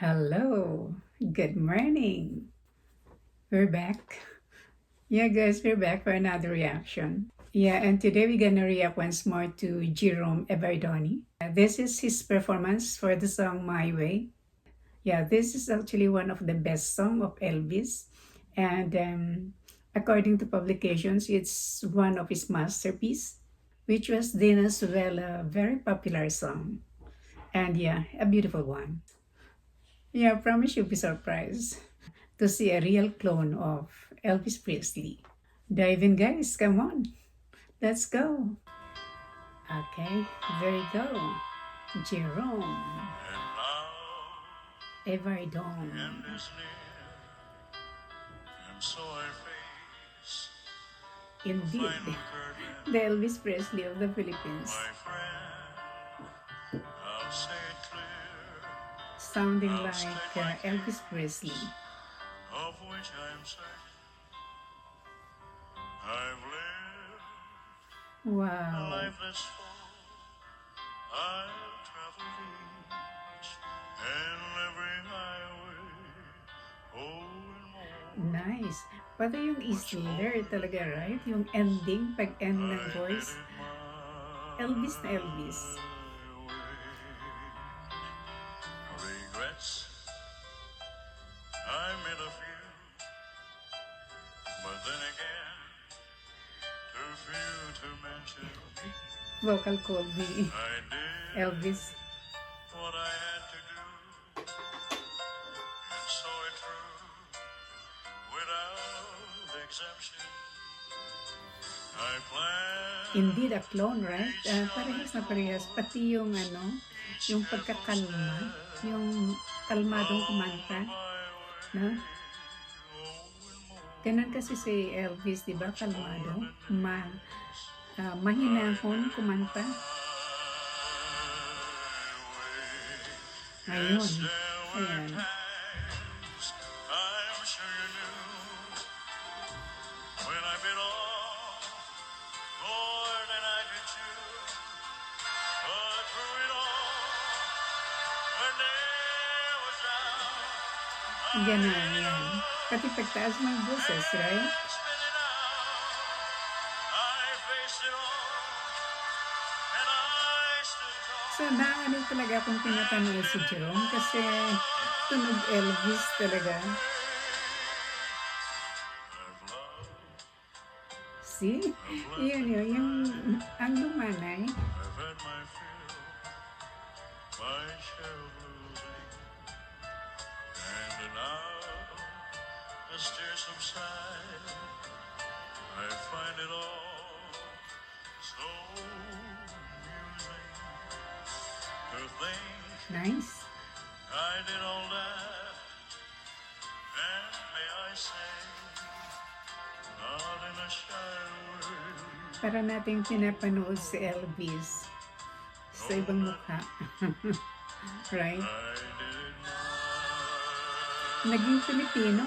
Hello, good morning. We're back. Yeah, guys, we're back for another reaction. Yeah, and today we're gonna react once more to Jerome Everdoni. This is his performance for the song My Way. Yeah, this is actually one of the best song of Elvis, and according to publications, it's one of his masterpiece, which was then as well a very popular song, and yeah, a beautiful one. Yeah, I promise you'll be surprised to see a real clone of Elvis Presley. Dive in, guys. Come on. Let's go. Okay, there you go. Jerome Everdon. Indeed, the Elvis Presley of the Philippines. Sounding like Elvis Presley. Of which I'm certain I've lived a life that's full. I've traveled each and every highway. Oh, and more. Nice. Pati yung Isler talaga, right? Yung ending, pag-end ng voice. Elvis na Elvis. Regrets I made a few, but then again, too few to mention. Vocal called me Elvis. What I had to do, and so it true, without exemption. I planned. Indeed, a clone, right? Parehas na parehas. Pati yung yung pagkakalma, yung kalmadong kumanta. No? Ganun kasi si Elvis, di ba? Kalmado. Mahinahon kumanta. Ayun. Ayan. Ganun, yan. Pati pagtaas ng boses, right? So, naano talaga akong tinatanong si Jerome kasi tunog Elvis talaga. See? Yun, yung ang lumanay. I find it all so amusing to think nice. I did all that, and may I say, not in a shy way. Para nating pinapanood si Elvis sa ibang mukha. Right? Naging Pilipino.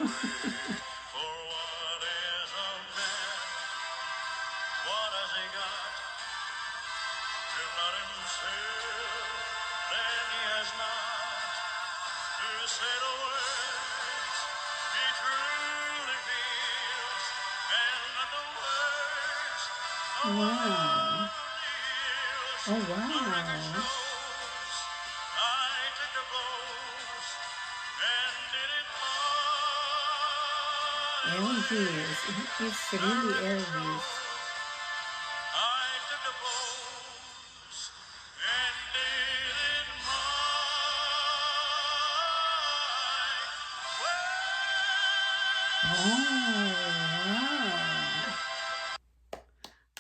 Wow. Oh, wow. Elvis. It's really Elvis.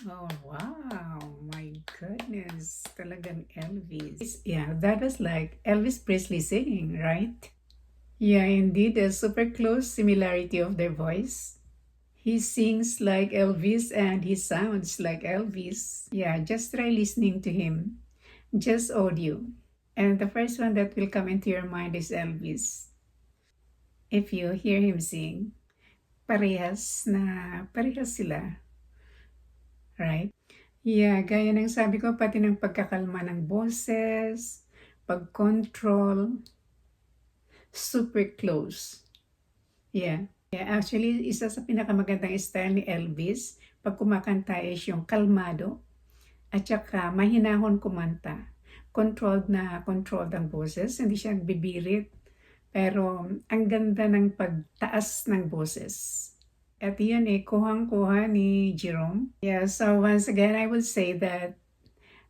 Oh, wow. My goodness. Talagang Elvis. Yeah, that was like Elvis Presley singing, right? Yeah, indeed, a super close similarity of their voice. He sings like Elvis and he sounds like Elvis. Yeah, just try listening to him. Just audio. And the first one that will come into your mind is Elvis. If you hear him sing, parehas sila. Right? Yeah, gaya ng sabi ko, pati ng pagkakalma ng boses, pag-control. super close. Yeah. Yeah, actually, isa sa pinakamagandang style ni Elvis, pag kumakanta is yung kalmado, at saka mahinahon kumanta. Controlled ang boses, hindi siya nagbibirit. Pero ang ganda ng pagtaas ng boses. At yun kuhang-kuha ni Jerome. Yeah, so once again, I would say that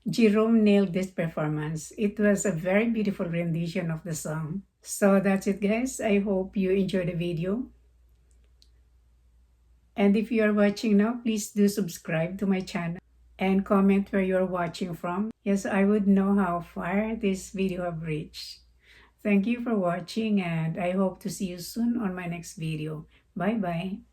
Jerome nailed this performance. It was a very beautiful rendition of the song. So that's it, guys. I hope you enjoyed the video. And if you are watching now, please do subscribe to my channel and comment where you're watching from. Yes, I would know how far this video have reached. Thank you for watching, and I hope to see you soon on my next video. Bye-bye.